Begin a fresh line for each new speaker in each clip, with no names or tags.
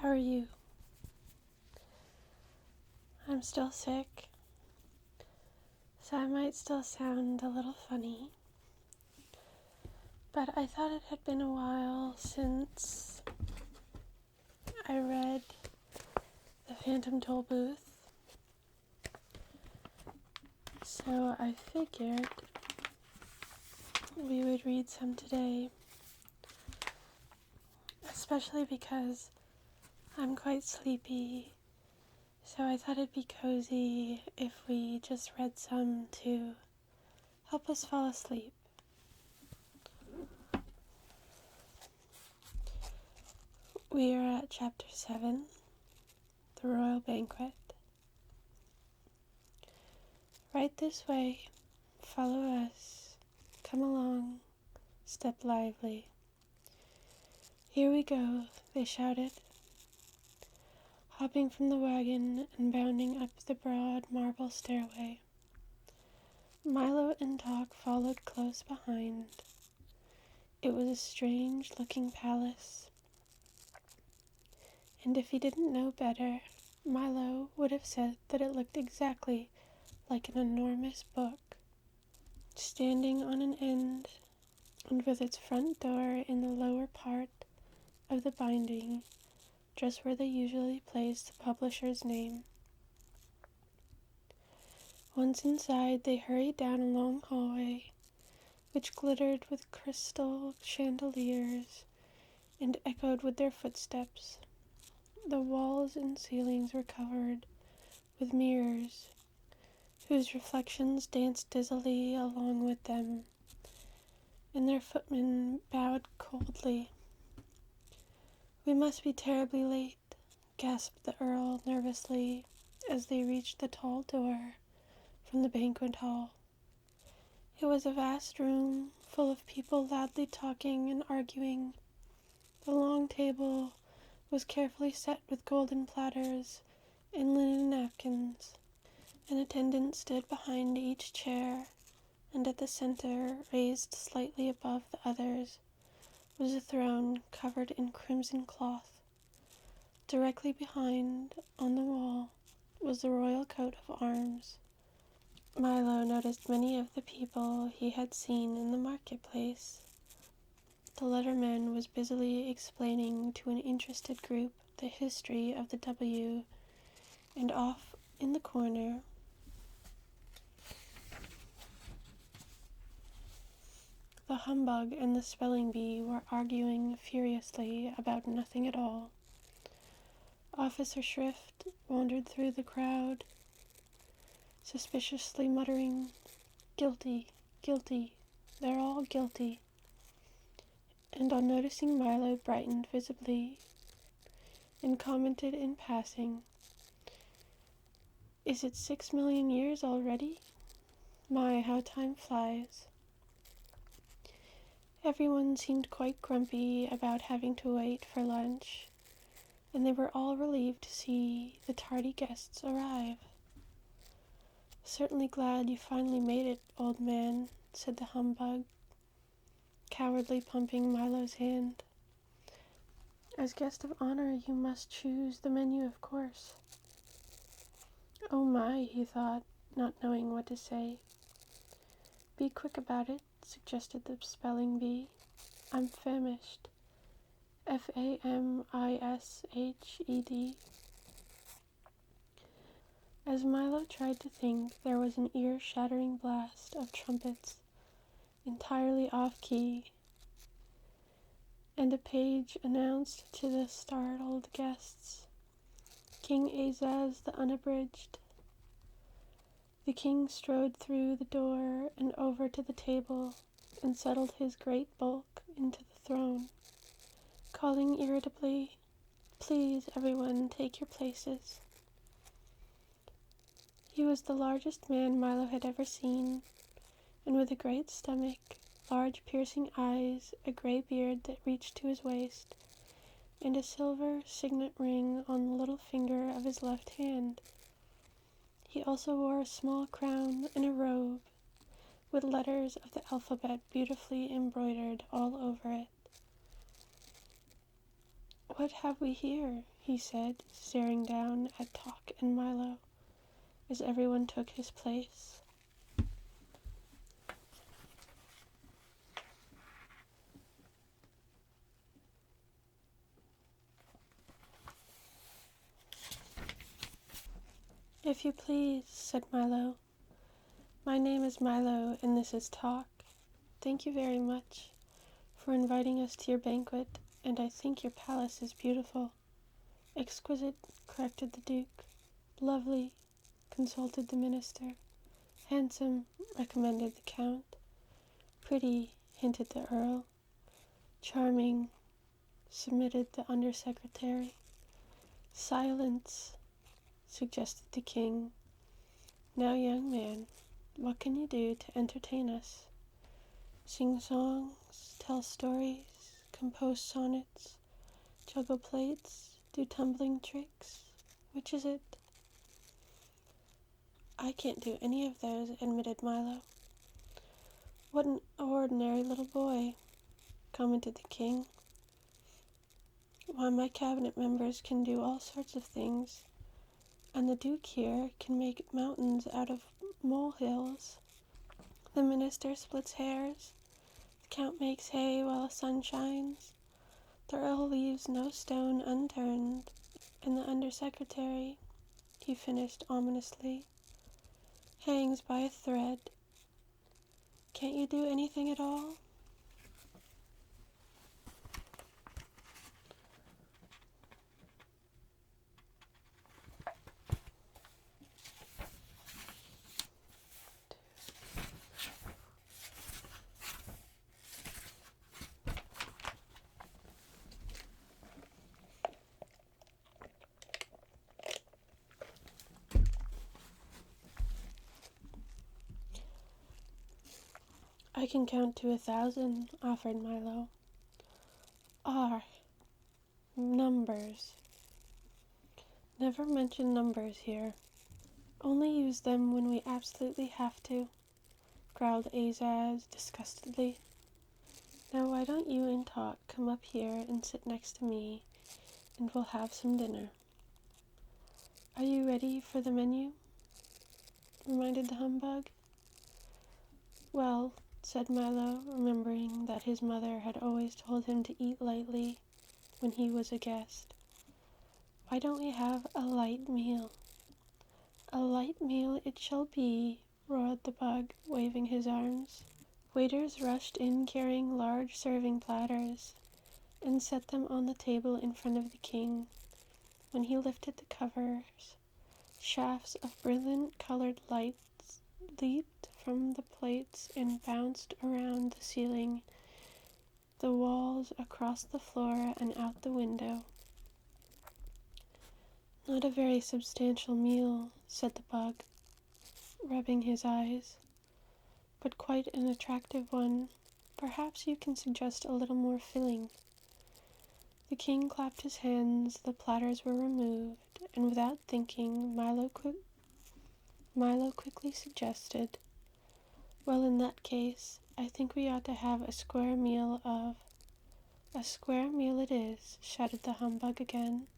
How are you? I'm still sick, so I might still sound a little funny, but I thought it had been a while since I read the Phantom Tollbooth, so I figured we would read some today, especially because I'm quite sleepy, so I thought it'd be cozy if we just read some to help us fall asleep. We are at Chapter 7, The Royal Banquet. Right this way, follow us, come along, step lively. Here we go, they shouted, hopping from the wagon and bounding up the broad marble stairway. Milo and Doc followed close behind. It was a strange-looking palace, and if he didn't know better, Milo would have said that it looked exactly like an enormous book, standing on an end, and with its front door in the lower part of the binding, just where they usually place the publisher's name. Once inside, they hurried down a long hallway, which glittered with crystal chandeliers and echoed with their footsteps. The walls and ceilings were covered with mirrors, whose reflections danced dizzily along with them, and their footmen bowed coldly. "We must be terribly late," gasped the Earl nervously as they reached the tall door from the banquet hall. It was a vast room full of people loudly talking and arguing. The long table was carefully set with golden platters and linen napkins. An attendant stood behind each chair, and at the center, raised slightly above the others, was a throne covered in crimson cloth. Directly behind, on the wall, was the royal coat of arms. Milo noticed many of the people he had seen in the marketplace. The letterman was busily explaining to an interested group the history of the W, and off in the corner, the humbug and the spelling bee were arguing furiously about nothing at all. Officer Shrift wandered through the crowd, suspiciously muttering, "Guilty, guilty, they're all guilty," and on noticing Milo brightened visibly and commented in passing, "Is it 6 million years already? My, how time flies." Everyone seemed quite grumpy about having to wait for lunch, and they were all relieved to see the tardy guests arrive. "Certainly glad you finally made it, old man," said the humbug, cowardly pumping Milo's hand. "As guest of honor, you must choose the menu, of course." "Oh my," he thought, not knowing what to say. "Be quick about it," suggested the spelling bee. "I'm famished. Famished. As Milo tried to think, there was an ear-shattering blast of trumpets, entirely off-key, and a page announced to the startled guests, "King Azaz the Unabridged." The king strode through the door and over to the table and settled his great bulk into the throne, calling irritably, "Please, everyone, take your places." He was the largest man Milo had ever seen, and with a great stomach, large piercing eyes, a gray beard that reached to his waist, and a silver signet ring on the little finger of his left hand. He also wore a small crown and a robe, with letters of the alphabet beautifully embroidered all over it. "What have we here?" he said, staring down at Talk and Milo as everyone took his place. "If you please," said Milo. "My name is Milo, and this is Talk. Thank you very much for inviting us to your banquet, and I think your palace is beautiful." "Exquisite," corrected the Duke. "Lovely," consulted the minister. "Handsome," recommended the Count. "Pretty," hinted the Earl. "Charming," submitted the Undersecretary. "Silence," suggested the King. "Now, young man, what can you do to entertain us? Sing songs, tell stories, compose sonnets, juggle plates, do tumbling tricks? Which is it?" "I can't do any of those," admitted Milo. "What an ordinary little boy," commented the King. "Why, my cabinet members can do all sorts of things, and the Duke here can make mountains out of molehills. The minister splits hairs, the Count makes hay while the sun shines, the Earl leaves no stone unturned, and the Undersecretary," he finished ominously, "hangs by a thread. Can't you do anything at all?" "I can count to 1,000, offered Milo. Numbers. Never mention numbers here. Only use them when we absolutely have to," growled Azaz disgustedly. "Now why don't you and Talk come up here and sit next to me, and we'll have some dinner." "Are you ready for the menu?" reminded the humbug. "Well," said Milo, remembering that his mother had always told him to eat lightly when he was a guest. "Why don't we have a light meal?" "A light meal it shall be," roared the bug, waving his arms. Waiters rushed in carrying large serving platters, and set them on the table in front of the King. When he lifted the covers, shafts of brilliant colored lights leaped from the plates and bounced around the ceiling, the walls, across the floor, and out the window. "Not a very substantial meal," said the bug, rubbing his eyes, "but quite an attractive one. Perhaps you can suggest a little more filling." The King clapped his hands, the platters were removed, and without thinking, Milo quickly suggested, "Well, in that case, I think we ought to have a square meal of—" "A square meal it is," shouted the humbug again.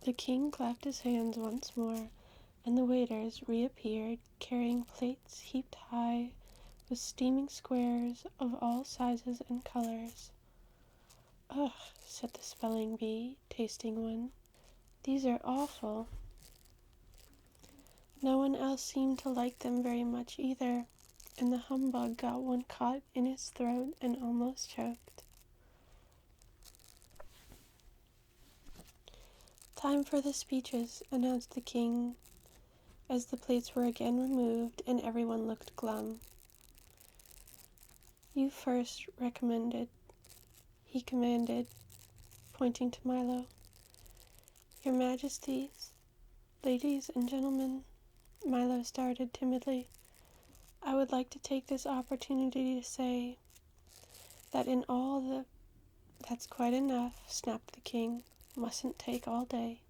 The King clapped his hands once more, and the waiters reappeared, carrying plates heaped high with steaming squares of all sizes and colors. "Ugh," said the spelling bee, tasting one. "These are awful." No one else seemed to like them very much either, and the humbug got one caught in his throat and almost choked. "Time for the speeches," announced the King, as the plates were again removed and everyone looked glum. "You first," he commanded, pointing to Milo. "Your Majesties, ladies and gentlemen," Milo started timidly, "I would like to take this opportunity to say that in all the—" "That's quite enough," snapped the King. "Mustn't take all day."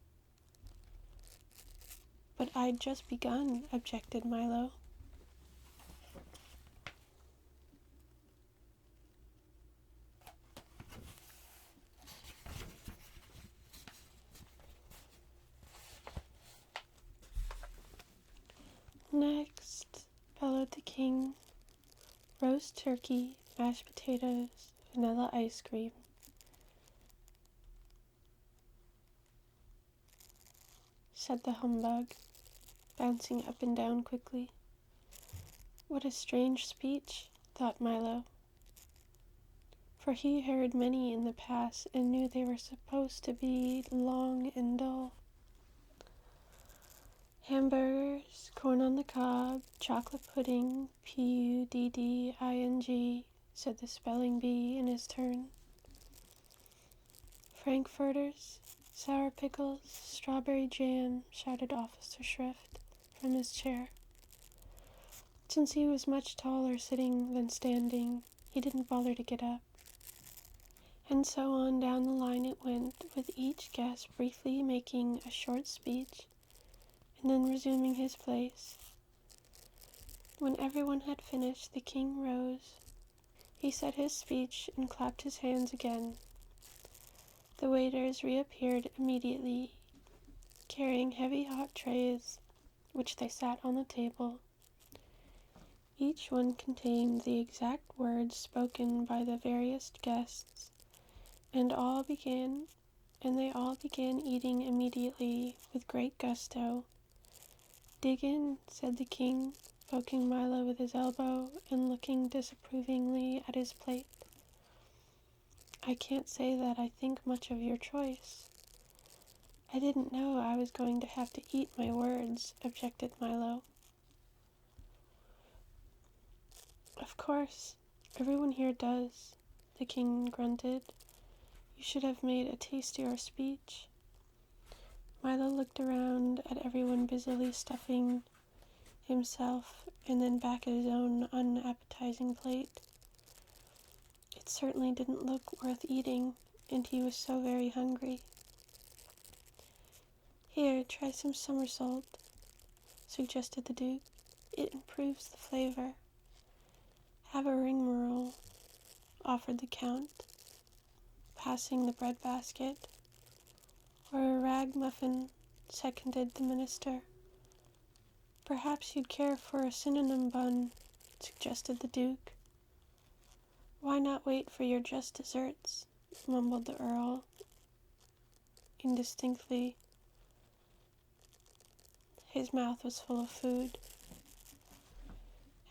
"But I'd just begun," objected Milo. with the king, roast turkey, mashed potatoes, vanilla ice cream. Said the humbug, bouncing up and down quickly. What a strange speech, thought Milo, for he heard many in the past and knew they were supposed to be long and dull. Hamburgers, corn on the cob, chocolate pudding, pudding, said the spelling bee in his turn. Frankfurters, sour pickles, strawberry jam, shouted Officer Shrift from his chair. Since he was much taller sitting than standing, he didn't bother to get up. And so on down the line it went, with each guest briefly making a short speech and then resuming his place. When everyone had finished, the king rose. He said his speech and clapped his hands again. The waiters reappeared immediately, carrying heavy hot trays, which they sat on the table. Each one contained the exact words spoken by the various guests, and they all began eating immediately with great gusto. "Dig in," said the king, poking Milo with his elbow and looking disapprovingly at his plate. "I can't say that I think much of your choice." "I didn't know I was going to have to eat my words," objected Milo. "Of course, everyone here does," the king grunted. "You should have made a tastier speech." Milo looked around at everyone busily stuffing himself and then back at his own unappetizing plate. It certainly didn't look worth eating, and he was so very hungry. "Here, try some somersault," suggested the Duke. "It improves the flavor." "Have a rigmarole," offered the Count, passing the bread basket. "Or a ragamuffin," seconded the minister. "Perhaps you'd care for a cinnamon bun," suggested the Duke. "Why not wait for your just desserts?" mumbled the Earl, indistinctly. His mouth was full of food.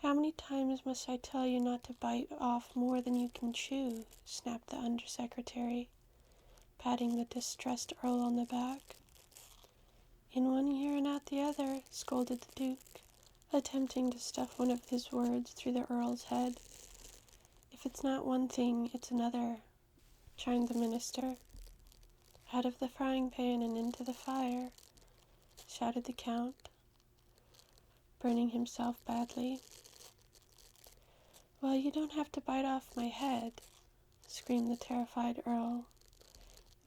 "How many times must I tell you not to bite off more than you can chew?" snapped the undersecretary, patting the distressed Earl on the back. "In one ear and out the other," scolded the Duke, attempting to stuff one of his words through the Earl's head. "If it's not one thing, it's another," chimed the minister. "Out of the frying pan and into the fire," shouted the Count, burning himself badly. "Well, you don't have to bite off my head," screamed the terrified Earl,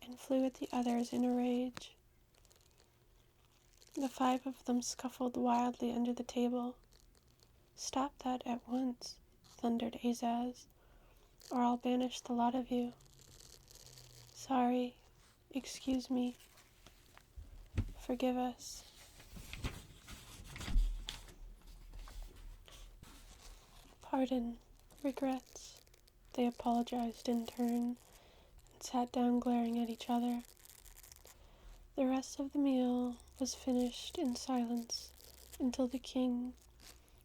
and flew at the others in a rage. The 5 of them scuffled wildly under the table. "Stop that at once," thundered Azaz, "or I'll banish the lot of you." "Sorry. Excuse me. Forgive us." "Pardon. Regrets." They apologized in turn and sat down glaring at each other. The rest of the meal was finished in silence until the king,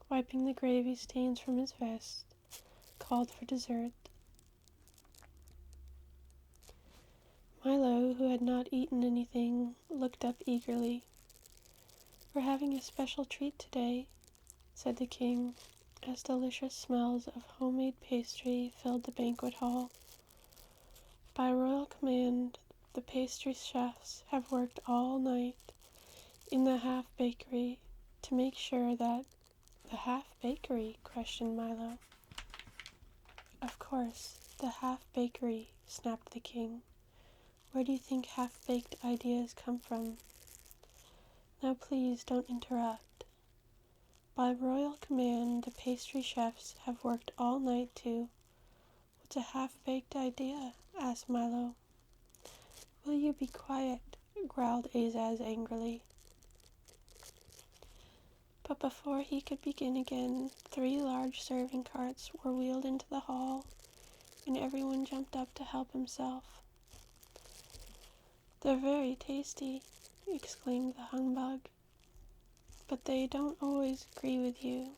wiping the gravy stains from his vest, called for dessert. Milo, who had not eaten anything, looked up eagerly. "We're having a special treat today," said the king, as delicious smells of homemade pastry filled the banquet hall. "By royal command, the pastry chefs have worked all night in the half-bakery to make sure that—" "The half-bakery?" questioned Milo. "Of course, the half-bakery," snapped the king. "Where do you think half-baked ideas come from? Now please don't interrupt. By royal command, the pastry chefs have worked all night to—" "What's a half-baked idea?" asked Milo. "Will you be quiet?" growled Azaz angrily. But before he could begin again, 3 large serving carts were wheeled into the hall, and everyone jumped up to help himself. "They're very tasty," exclaimed the humbug, "but they don't always agree with you.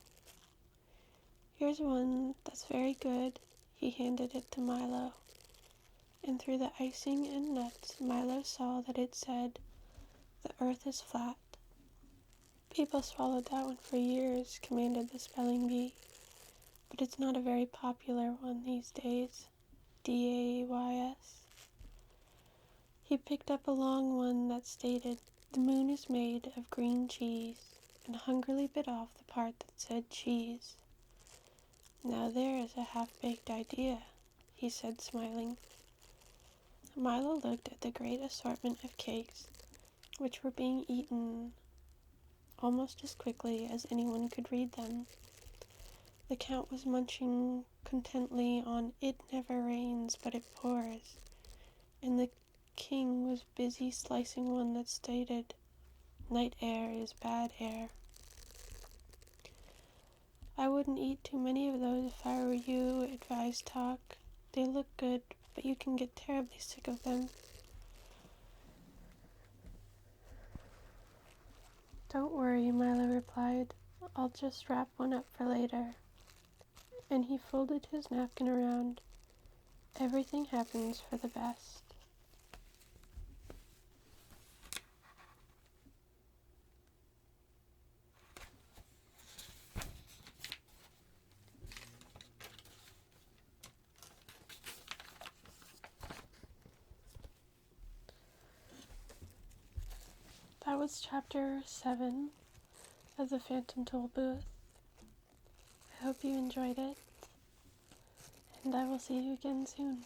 Here's one that's very good." He handed it to Milo, and through the icing and nuts, Milo saw that it said, "The earth is flat." "People swallowed that one for years," commanded the spelling bee, "but it's not a very popular one these days. Days. He picked up a long one that stated, "The moon is made of green cheese," and hungrily bit off the part that said cheese. "Now there is a half-baked idea," he said, smiling. Milo looked at the great assortment of cakes, which were being eaten almost as quickly as anyone could read them. The Count was munching contentedly on "It never rains, but it pours," and the King was busy slicing one that stated, "Night air is bad air." "I wouldn't eat too many of those if I were you," advised Talk. "They look good, but you can get terribly sick of them." "Don't worry," Milo replied. "I'll just wrap one up for later." And he folded his napkin around. Everything happens for the best. That was chapter 7 of the Phantom Tollbooth. I hope you enjoyed it, and I will see you again soon.